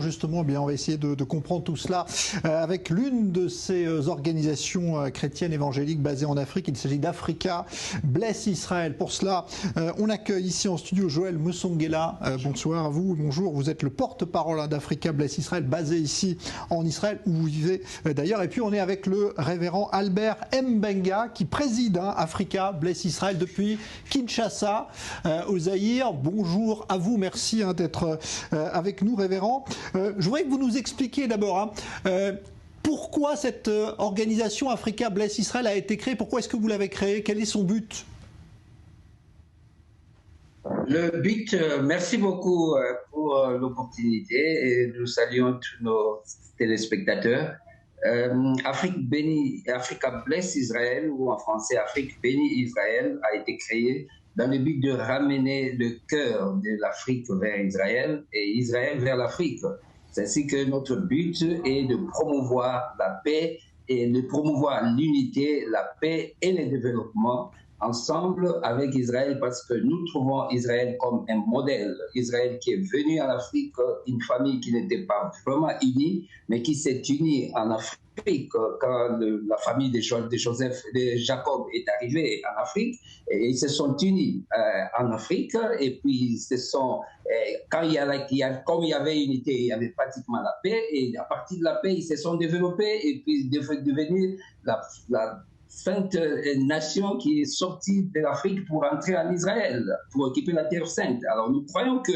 Justement, eh bien, on va essayer de comprendre tout cela avec l'une de ces organisations chrétiennes évangéliques basées en Afrique. Il s'agit d'Africa Bless Israël. Pour cela, on accueille ici en studio Joël Moussongela. Bonsoir à vous. Bonjour. Vous êtes le porte-parole d'Africa Bless Israël, basé ici en Israël, où vous vivez d'ailleurs. Et puis, on est avec le révérend Albert Mbenga, qui préside Africa Bless Israël depuis Kinshasa, au Zaïre. Bonjour à vous. Merci d'être avec nous, révérend. Je voudrais que vous nous expliquiez d'abord pourquoi cette organisation Africa Bless Israël a été créée. Pourquoi est-ce que vous l'avez créée? Quel est son but? Le but, merci beaucoup pour l'opportunité et nous saluons tous nos téléspectateurs. Africa Bless Israël, ou en français Afrique bénie Israël, a été créée dans le but de ramener le cœur de l'Afrique vers Israël et Israël vers l'Afrique. C'est ainsi que notre but est de promouvoir la paix et de promouvoir l'unité, la paix et le développement ensemble avec Israël, parce que nous trouvons Israël comme un modèle. Israël qui est venu en Afrique, une famille qui n'était pas vraiment unie, mais qui s'est unie en Afrique quand la famille de Jacob est arrivée en Afrique, et ils se sont unis en Afrique, et puis comme il y avait unité, il y avait pratiquement la paix, et à partir de la paix, ils se sont développés, et puis devenir la sainte nation qui est sortie de l'Afrique pour entrer en Israël, pour occuper la Terre Sainte. Alors nous croyons que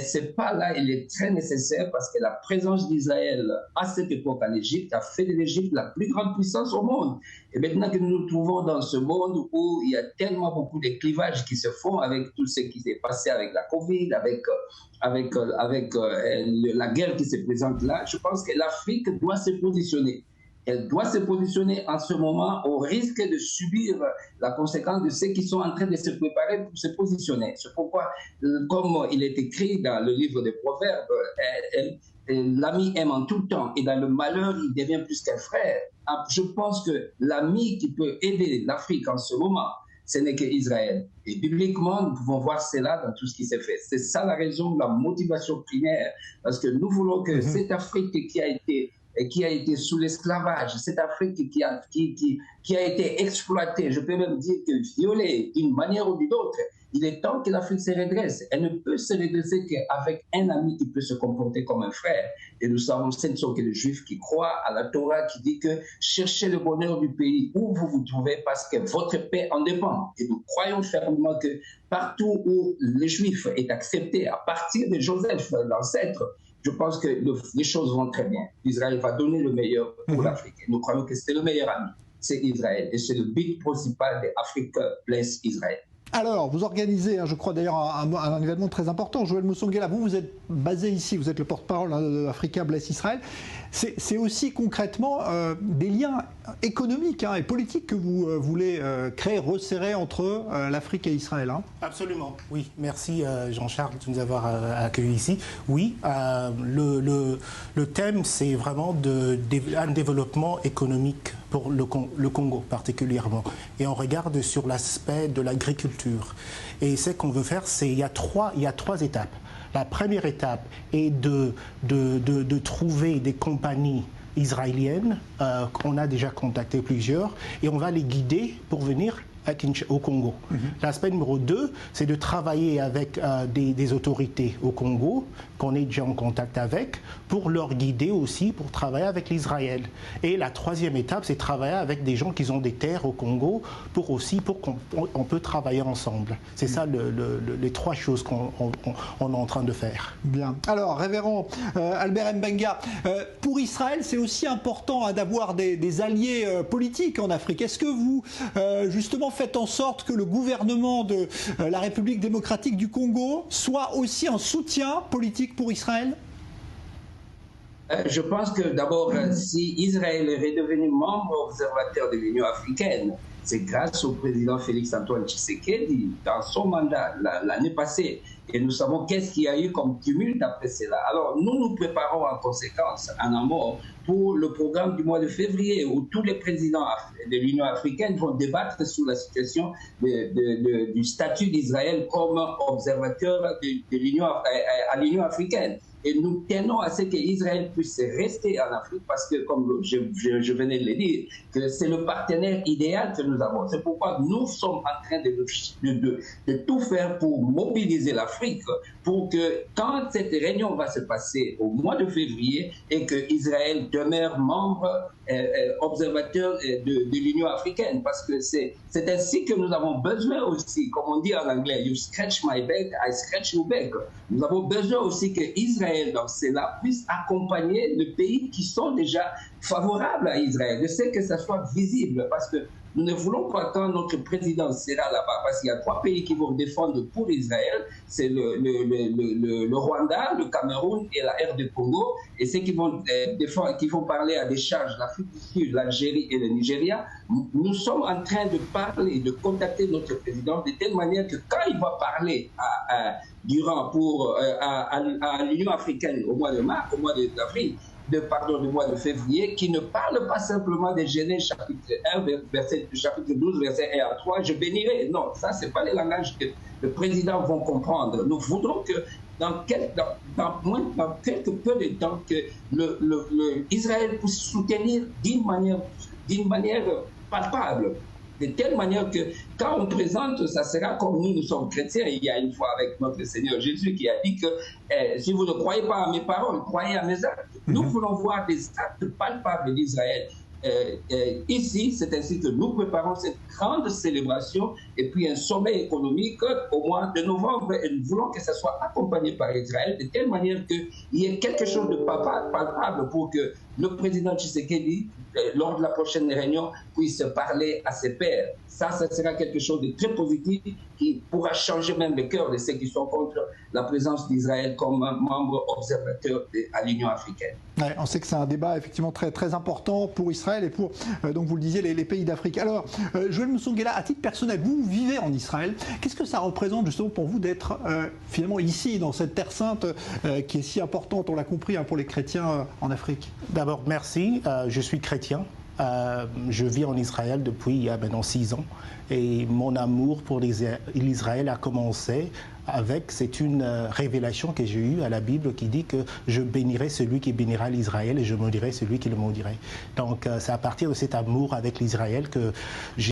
ce pas-là, il est très nécessaire, parce que la présence d'Israël à cette époque en Égypte a fait de l'Égypte la plus grande puissance au monde. Et maintenant que nous nous trouvons dans ce monde où il y a tellement beaucoup de clivages qui se font avec tout ce qui s'est passé avec la Covid, avec la guerre qui se présente là, je pense que l'Afrique doit se positionner. Elle doit se positionner en ce moment au risque de subir la conséquence de ceux qui sont en train de se préparer pour se positionner. C'est pourquoi, comme il est écrit dans le livre des Proverbes, l'ami aime en tout temps, et dans le malheur, il devient plus qu'un frère. Je pense que l'ami qui peut aider l'Afrique en ce moment, ce n'est qu'Israël. Et bibliquement, nous pouvons voir cela dans tout ce qui s'est fait. C'est ça la raison, la motivation primaire, parce que nous voulons que cette Afrique qui a été sous l'esclavage, cette Afrique qui a été exploitée, je peux même dire que violée d'une manière ou d'une autre, il est temps que l'Afrique se redresse. Elle ne peut se redresser qu'avec un ami qui peut se comporter comme un frère. Et nous savons, ce ne sont que les Juifs qui croient à la Torah, qui dit que cherchez le bonheur du pays où vous vous trouvez, parce que votre paix en dépend. Et nous croyons fermement que partout où les Juifs est accepté, à partir de Joseph, l'ancêtre, je pense que les choses vont très bien. Israël va donner le meilleur pour l'Afrique. Nous croyons que c'est le meilleur ami, c'est Israël. Et c'est le but principal de Africa Bless Israël. Alors, vous organisez, je crois d'ailleurs, un événement très important. Joël Moussongela, vous êtes basé ici, vous êtes le porte-parole d'Africa Bless Israël. C'est aussi concrètement des liens économiques et politiques que vous voulez créer, resserrer entre l'Afrique et Israël. Absolument, oui. Merci Jean-Charles de nous avoir accueillis ici. Oui, le thème, c'est vraiment un développement économique pour le Congo particulièrement. Et on regarde sur l'aspect de l'agriculture. Et ce qu'on veut faire, c'est il y a trois étapes. La première étape est de trouver des compagnies israéliennes, qu'on a déjà contacté plusieurs, et on va les guider pour venir au Congo. L'aspect numéro 2, c'est de travailler avec des autorités au Congo, qu'on est déjà en contact avec, pour leur guider aussi, pour travailler avec l'Israël. Et la troisième étape, c'est travailler avec des gens qui ont des terres au Congo, pour qu'on peut travailler ensemble. C'est ça les trois choses qu'on est en train de faire. Bien. Alors, révérend Albert Mbenga, pour Israël, c'est aussi important d'avoir des alliés politiques en Afrique. Est-ce que vous, justement, faites en sorte que le gouvernement de la République démocratique du Congo soit aussi un soutien politique pour Israël? Je pense que d'abord, si Israël est redevenu membre observateur de l'Union africaine, c'est grâce au président Félix-Antoine Tshisekedi dans son mandat l'année passée. Et nous savons qu'est-ce qu'il y a eu comme tumulte après cela. Alors nous nous préparons en conséquence, en amont, pour le programme du mois de février, où tous les présidents de l'Union africaine vont débattre sur la situation du statut d'Israël comme observateur à l'Union africaine. Et nous tenons à ce qu'Israël puisse rester en Afrique parce que, comme je venais de le dire, que c'est le partenaire idéal que nous avons. C'est pourquoi nous sommes en train de tout faire pour mobiliser l'Afrique pour que quand cette réunion va se passer au mois de février et que Israël demeure membre observateur de l'Union africaine, parce que c'est ainsi que nous avons besoin aussi, comme on dit en anglais, you scratch my back, I scratch your back. Nous avons besoin aussi que Israël, dans cela, puisse accompagner les pays qui sont déjà favorables à Israël. Je sais que ça soit visible, parce que nous ne voulons pas, quand notre président sera là-bas, parce qu'il y a 3 pays qui vont défendre pour Israël, c'est le Rwanda, le Cameroun et la RD Congo, et ceux qui vont défendre, qui vont parler à des charges, l'Afrique du Sud, l'Algérie et le Nigeria. Nous sommes en train de parler, de contacter notre président de telle manière que quand il va parler à l'Union africaine au mois de mars, au mois d'avril, du mois de février, qui ne parle pas simplement des Genèse chapitre 1, chapitre 12, verset 1 à 3, je bénirai. Non, ça, ce n'est pas les langages que le président va comprendre. Nous voudrons que dans quelques peu de temps, que Israël puisse soutenir d'une manière palpable. De telle manière que quand on présente, ça sera comme nous sommes chrétiens. Il y a une fois avec notre Seigneur Jésus qui a dit que si vous ne croyez pas à mes paroles, croyez à mes actes. Nous voulons voir des actes palpables d'Israël. Ici, c'est ainsi que nous préparons cette grande célébration et puis un sommet économique au mois de novembre, et nous voulons que ça soit accompagné par Israël de telle manière qu'il y ait quelque chose de palpable pour que le président Tshisekedi, lors de la prochaine réunion, puisse parler à ses pairs. Ça sera quelque chose de très positif qui pourra changer même le cœur de ceux qui sont contre la présence d'Israël comme membre observateur à l'Union africaine. Ouais, on sait que c'est un débat effectivement très, très important pour Israël et pour, donc vous le disiez, les pays d'Afrique. Alors, Joël Moussongela, à titre personnel, vous vivez en Israël. Qu'est-ce que ça représente justement pour vous d'être finalement ici, dans cette terre sainte qui est si importante, on l'a compris, pour les chrétiens en Afrique? D'abord, merci. Je suis chrétien. Je vis en Israël depuis il y a maintenant 6 ans. Et mon amour pour l'Israël a commencé c'est une révélation que j'ai eue à la Bible qui dit que je bénirai celui qui bénira l'Israël et je maudirai celui qui le maudirait. Donc c'est à partir de cet amour avec l'Israël que j'ai